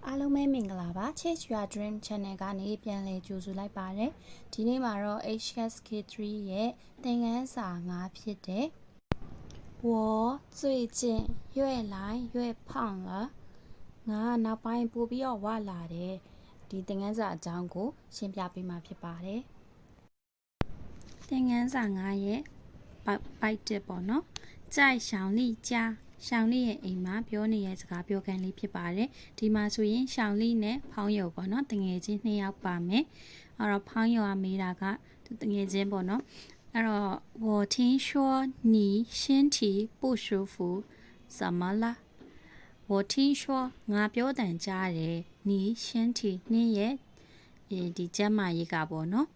အားလုံးပဲမင်္ဂလာပါ Chase Your Dream Channel ကနေပြန်လည်ကြိုဆိုလိုက်ပါတယ်ဒီနေ့မှာတော့ HSK3 ရဲ့သင်ခန်းစာ5ဖြစ်တဲ့我最近越来越胖了ငါနောက်ပိုင်းပိုပြီးတော့ဝလာတယ်ဒီသင်ခန်းစာအကြောင်းကိုရှင်းပြပေးမှာဖြစ်ပါတယ်သင်ခန်းစာ5ရဲ့ပိုက်တစ်ပေါ့နော်在小丽家ရှောင်းလေးရဲ့အိမ်မှာပြောနေတဲ့စကားပြောခန်းလေးဖြစ်ပါတယ်ဒီမှာဆိုရင်ရှောင်းလေးနဲ့ဖောင်းရုပ်ပေါ့နော်တငယ်ချင်း2ယောက်ပါမယ်အဲ့တော့ဖောင်းရုပ်ကမေးတာကသူတငယ်ချင်းပေါ့နော်အဲ့တော့我听说你身体不舒服怎么了我听说ငါပြောတန်ကြားတယ်你身体နင်းရဲ့ဒီကျန်းမာရေးကပေါ့နော်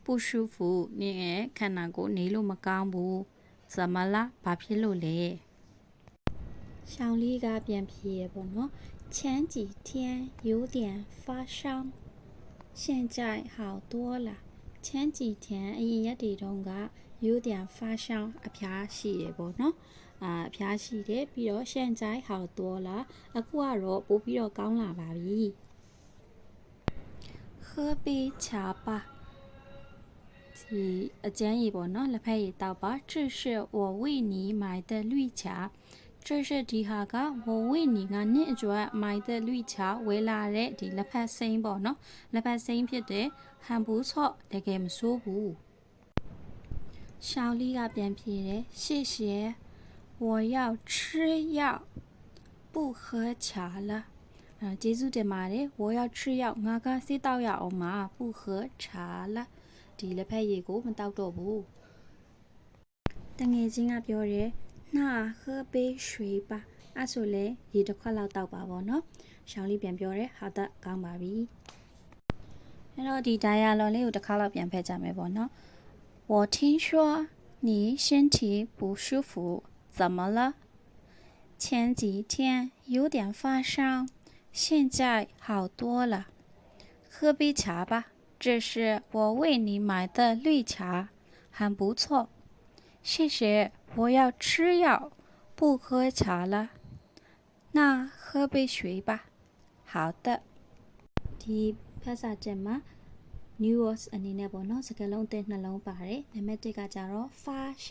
不舒服နင်းရဲ့ခန္ဓာကိုယ်နေလို့မကောင်းဘူး怎么了ဘာဖြစ်လို့လဲ小丽个变皮不喏，前几天有点发烧，现在好多了。前几天一地中个有点发烧，偏西的不喏，偏西的，比如现在好多了，过了不比较高了吧比。喝杯茶吧。建议不喏，来拍一道吧，这是我为你买的绿茶。这是ဒီဟာက我为你ကနေ့အတွက်မိုက်တဲ့လွိချဝဲလာတဲ့ဒီလက်ဖက်စိမ်းပေါ့နော်လက်ဖက်စိမ်းဖြစ်တဲ့ဟန်ဘူးဆော့တကယ်မဆိုးဘူး小丽ကပြန်ဖြေတယ်谢谢我要吃药不喝茶了ကျေးဇူးတင်ပါတယ်我要吃药ငါကဆေးတောက်ရအောင်မှာ不喝茶了ဒီလက်ဖက်ရည်ကိုမတောက်တော့ဘူးတငယ်ချင်းကပြောတယ်那喝杯水吧အဲ့ဆိုလေရေတစ်ခွက်လောက်တောက်ပါပေါ့နော်ရှောင်းလေးပြန်ပြောတယ်ဟာတာကောင်းပါပြီအဲ့တော့ဒီ dialogue လေးကိုတစ်ခါလောက်ပြန်ဖတ်ကြမယ်ပေါ့နော်我听说你身体不舒服怎么了前几天有点发烧现在好多了喝杯茶吧这是我为你买的绿茶很不错谢谢我要吃药不喝茶了那喝杯水吧好的ဒီဖတ်စာချက်မှာ new words အနေနဲ့ပေါ့နော်စကားလုံးတစ်နှလုံးပါတယ်နံပါတ်1ကကြတော့发烧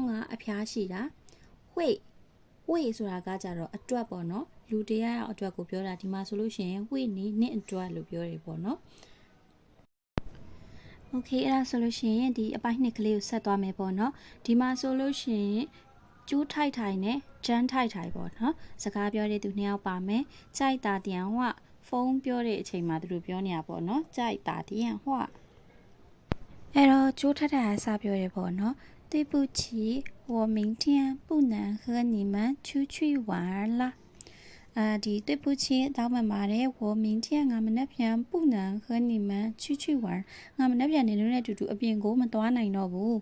ကအဖျားရှိတာဝေဆိုတာကကြတော့အတွက်ပေါ့နော်လူတရားရောက်အတွက်ကိုပြောတာဒီမှာဆိုလို့ရှိရင်ဝေနေနှစ်အတွက်လို့ပြောတယ်ပေါ့နော်โอเคအဲ့ဒါဆိုလို့ရှိရင်ဒီအပိုင်းနှစ်ကလေးကိုဆက်သွားမယ်ပေါ့နော်ဒီမှာဆိုလို့ရှိရင်ကျိုးထိုက်နဲ့ဂျန်းထိုက်ပေါ့နော်စကားပြောတဲ့သူနှစ်ယောက်ပါမယ်ကြိုက်တာတန်ဟွဖုန်းပြောတဲ့အချိန်မှာသူတို့ပြောနေတာပေါ့နော်ကြိုက်တာတန်ဟွအဲ့တော့ကျိုးထိုက်အစားပြောရပေါ့နော်对不起我明天不能和你们出去玩了ဒီ对不起တောင်းပန်ပါတယ်我明天ငါမနေ့ပြန်不能和你们出去玩ငါမနေ့ပြန်နေလို့နဲ့တူတူအပြင်ကိုမသွားနိုင်တော့ဘူး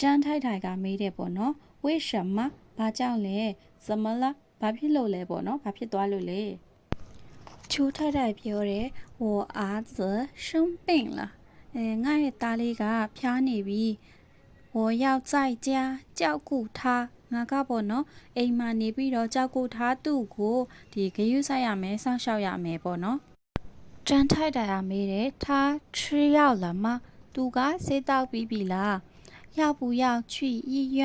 ကျန်းထိုက်ကမေးတယ်ပေါ့နော်为什么ဘာကြောင့်လဲ怎么了ဘာဖြစ်လို့လဲပေါ့နော်ဘာဖြစ်သွားလို့လဲကျူထိုက်ပြောတယ်我儿子生病了ငါရဲ့သားလေးကဖျားနေပြီ我要在家照顾他ငါကပေါ့နော်အိမ်မှာနေပြီးတော့ကြောက်ကိုထားသူ့ကိုဒီဂရုစိုက်ရမယ်စောင့်ရှောက်ရမယ်ပေါ့နော်ကျန်းထိုက်တာမေးတယ်他吃药了吗သူကဆေးတောက်ပြီးပြီလား要不要去医院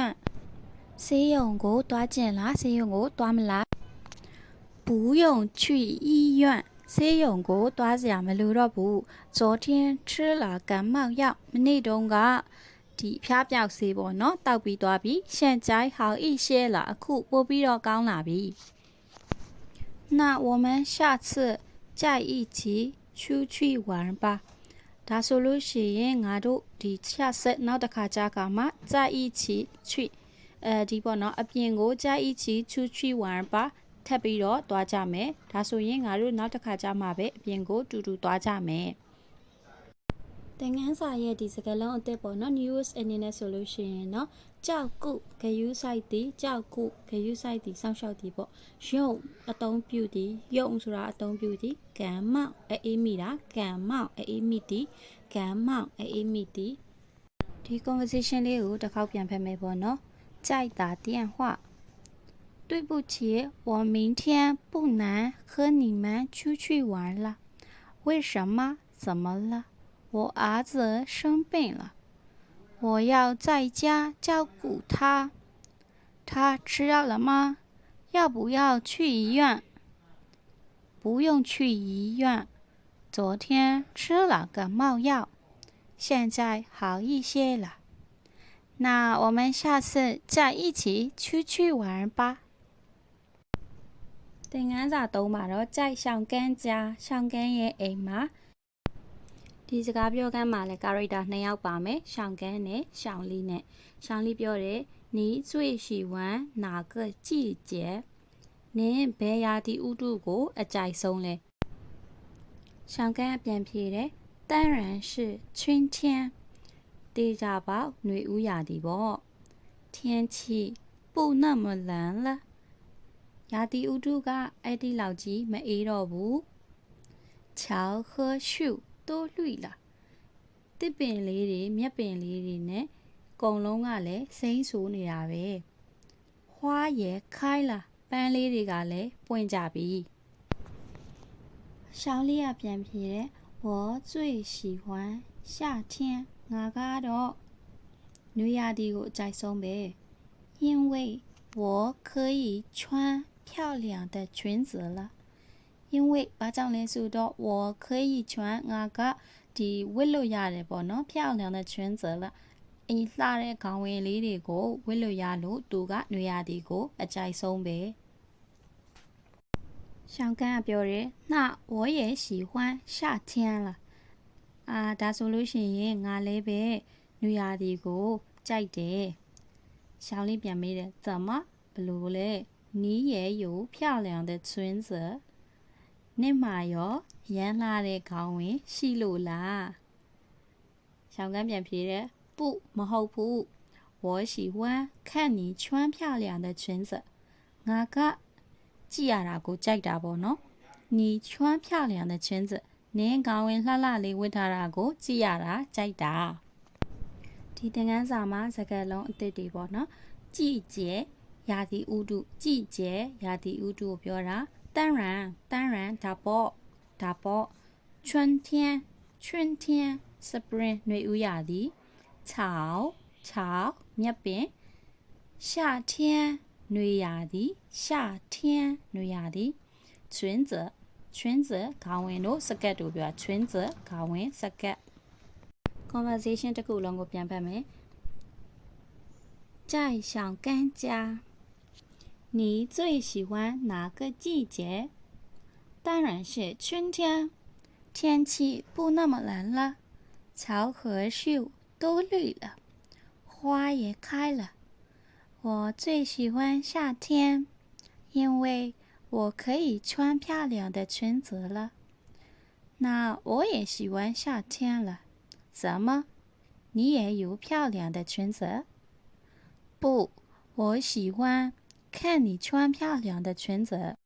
ဆေးရုံကိုတွားကျင်လားဆေးရုံကိုတွားမလား不用去医院ဆေးရုံကိုတွားစရာမလိုတော့ဘူး昨天吃了感冒药မနေ့တုန်းကဒီဖျားပြောက်ဆေးပေါ့နော်တောက်ပြီးသွားပြီ现在好一些了အခုပို့ပြီးတော့ကောင်းလာပြီ那我们下次再一起出去玩吧ဒါဆိုလို့ရှိရင်ငါတို့ဒီ下次နောက်တစ်ခါကြာကမှ再一起去ဒီပေါ့နော်အပြင်ကို再一起出去玩吧ထပ်ပြီးတော့တွားကြမယ်ဒါဆိုရင်ငါတို့နောက်တစ်ခါကြာမှပဲအပြင်ကိုတူတူတွားကြမယ်သင်ခန်းစာရဲ့ဒီစကားလုံးအသစ်ပေါ့နော် news အနေနဲ့ဆိုလို့ရှိရင်เนาะကြောက်ကုဂယုစိုက်သည်ကြောက်ကုဂယုစိုက်သည်စောင့်ရှောက်သည်ပေါ့ယုံအတုံးပြုသည်ယုံဆိုတာအတုံးပြုသည်ကံမောက်အေးမိတာကံမောက်အေးမိသည်ကံမောက်အေးမိသည်ဒီ conversation လေးကိုတစ်ခေါက်ပြန်ဖတ်မယ်ပေါ့နော်ကြိုက်တာ电话对不起，我明天不能和你们出去玩了。为什么？怎么了？我儿子生病了，我要在家照顾他。他吃药了吗？要不要去医院？不用去医院，昨天吃了感冒药，现在好一些了。那我们下次再一起出去玩吧。သင်ခန်းစာ3မှာတော့ကြိုက်ရှောင်ကန်းကြားရှောင်ကန်းရဲ့အိမ်မှာဒီစကားပြောကန်းမှာလဲ character 2ယောက်ပါမယ်ရှောင်ကန်းနဲ့ရှောင်လီနဲ့ရှောင်လီပြောတယ်你最喜欢哪个季节နင်းဘယ်ရာသီဥတုကိုအကြိုက်ဆုံးလဲရှောင်ကန်းအပြန်ဖြေတယ်当然是春天တေးကြပေါ့ຫນွေဥရာသီပေါ့天气不那么冷了ရာသီဥတုကအဲ့ဒီလောက်ကြီးမအေးတော့ဘူး桥和树都绿了တစ်ပင်လေးတွေမြက်ပင်လေးတွေနဲ့ကုံလုံးကလည်းစိမ့်ဆိုးနေတာပဲ花也开了ပန်းလေးတွေကလည်းပွင့်ကြပြီရှောင်းလေးကပြန်ဖြေတယ်我最喜欢夏天ငါကတော့နွေရာသီကိုအကြိုက်ဆုံးပဲ因为我可以穿漂亮的裙子了因为ဘာကြောင့်လဲဆိုတော့我可以穿ငါကဒီဝတ်လို့ရတယ်ပေါ့နော်漂亮的裙子了အင်းလှတဲ့ခေါင်းဝင်လေးတွေကိုဝတ်လို့ရလို့သူကနွေရာသီကိုအကြိုက်ဆုံးပဲရှောင်းကန်းကပြောတယ်那我也喜欢夏天了ဒါဆိုလို့ရှိရင်ငါလည်းပဲနွေရာသီကိုကြိုက်တယ်ရှောင်းလေးပြန်မေးတယ်怎么ဘလို့လဲ你也有漂亮的裙子နင့်မှာရောရမ်းလာတဲ့ခေါင်းဝင်ရှိလို့လားရှောင်းကန်းပြန်ဖြေတယ်不မဟုတ်ဘူး我喜欢看你穿漂亮的裙子ငါကကြည့်ရတာကိုကြိုက်တာပေါ့နော်你穿漂亮的裙子နင်းခေါင်းဝင်လှလှလေးဝတ်ထားတာကိုကြည့်ရတာကြိုက်တာဒီသင်ခန်းစာမှာစကားလုံးအသစ်တွေပေါ့နော်季节ရာသီဥတု季节ရာသီဥတုကိုပြောတာ当然ဒါပေါ့春天spring နွေဥရာသီ草မြက်ပင်夏天နွေရာသီ夏天နွေရာသီ裙子ခေါင်းဝင်တို့စကတ်တို့ပြော裙子ခေါင်းဝင်စကတ် conversation တစ်ခုလုံးကိုပြန်ဖတ်မယ်在小甘家你最喜欢哪个季节当然是春天天气不那么冷了草和树都绿了花也开了我最喜欢夏天因为我可以穿漂亮的裙子了那我也喜欢夏天了怎么你也有漂亮的裙子不我喜欢看你穿漂亮的裙子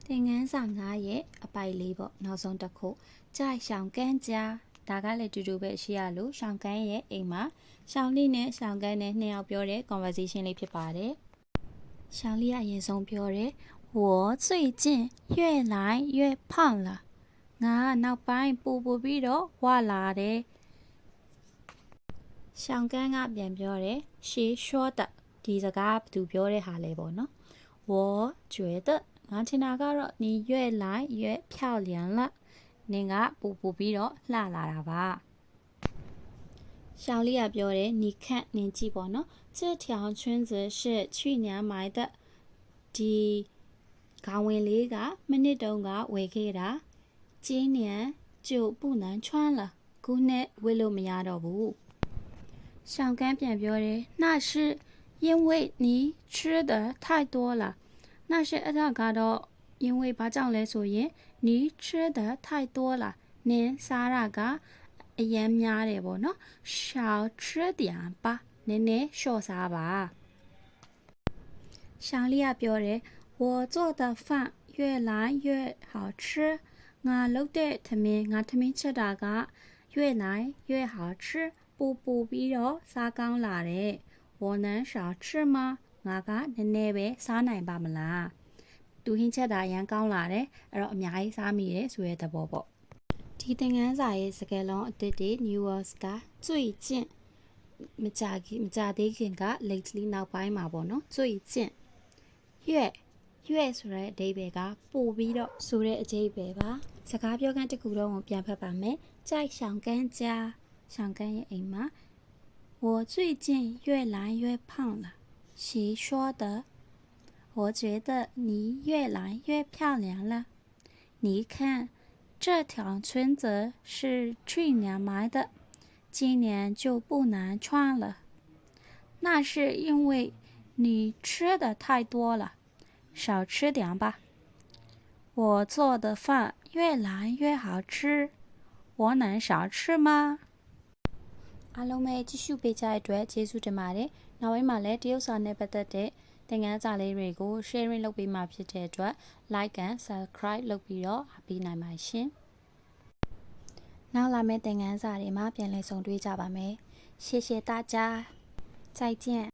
သင်ခန်းစာ9ရဲ့အပိုက်လေးပေါ့နောက်ဆုံးတစ်ခုကြိုက်ရှောင်ကန်းကြားဒါကလည်းတူတူပဲရှိရလို့ရှောင်ကန်းရဲ့အိမ်မှာရှောင်းလေးနဲ့ရှောင်းကန်းနဲ့နှစ်ယောက်ပြောတဲ့ conversation လေးဖြစ်ပါတယ်ရှောင်းလေးကအရင်ဆုံးပြောတယ်我最近越来越胖了ငါနောက်ပိုင်းပိုပြီးတော့ဝလာတယ်ရှောင်းကန်းကပြန်ပြောတယ်ရှေးရှော့တဲ့ဒီစကားဘယ်သူပြောတဲ့ဟာလဲပေါ့နော်我觉得ငါထင်တာကတော့你越来越漂亮了နင်ကပိုပြီးတော့လှလာတာပါရှောင်းလေးကပြောတယ်你看နင်ကြည့်ပေါ့နော်这条裙子是去年买的ဒီခေါင်းဝင်လေးကမနစ်တုန်းကဝယ်ခဲ့တာ今年就不能穿了ခုနှစ်ဝတ်လို့မရတော့ဘူးရှောင်းကန်းပြန်ပြောတယ်那是因为你吃的太多了那是အဲ့ဒါကတော့因为ဘာကြောင့်လဲဆိုရင်你吃的太多了နင်စားတာကအရင်များတယ်ပေါ့နော်少吃点吧နည်းနည်းလျှော့စားပါရှောင်းလေးကပြောတယ်我做的饭越来越好吃ငါလုပ်တဲ့ထမင်းချက်တာက越来越好吃ပိုပြီးတော့စားကောင်းလာတယ်我能少吃吗ငါကနည်းနည်းပဲစားနိုင်ပါမလားသူဟင်းချက်တာရန်ကောင်းလာတယ်အဲ့တော့အများကြီးစားမိတယ်ဆိုတဲ့သဘောပေါ့ဒီသင်ခန်းစာရဲ့စကားလုံးအသစ်တွေ new words က最近မကြသေးခင်က lately နောက်ပိုင်းမှာပေါ့နော်最近ရွက်ဆိုတဲ့အဓိပ္ပာယ်ကပို့ပြီးတော့ဆိုတဲ့အဓိပ္ပာယ်ပါစကားပြောခန်းတစ်ခုလုံးကိုပြန်ဖတ်ပါမယ်ကြိုက်ဆောင်ကန်းကြားဆောင်ကန်းရဲ့အိမ်မှာ我最近越来越胖了谁说的我觉得你越来越漂亮了你看这条裙子是去年买的今年就不难穿了那是因为你吃的太多了少吃点吧我做的饭越来越好吃我能少吃吗အားလုံးပဲကြည့်ရှုပေးကြတဲ့အတွက်ကျေးဇူးတင်ပါတယ်နောက်ပိုင်းမှာလည်းတရုတ်စာနဲ့ပတ်သက်တဲ့သင်ခန်းစာလေးတွေကို sharing လုပ်ပေးမှာဖြစ်တဲ့အတွက် like and subscribe လုပ်ပြီးတော့အားပေးနိုင်ပါရှင်နောက်လာမယ့်သင်ခန်းစာတွေမှာပြန်လည်ဆုံတွေ့ကြပါမယ်谢谢大家再见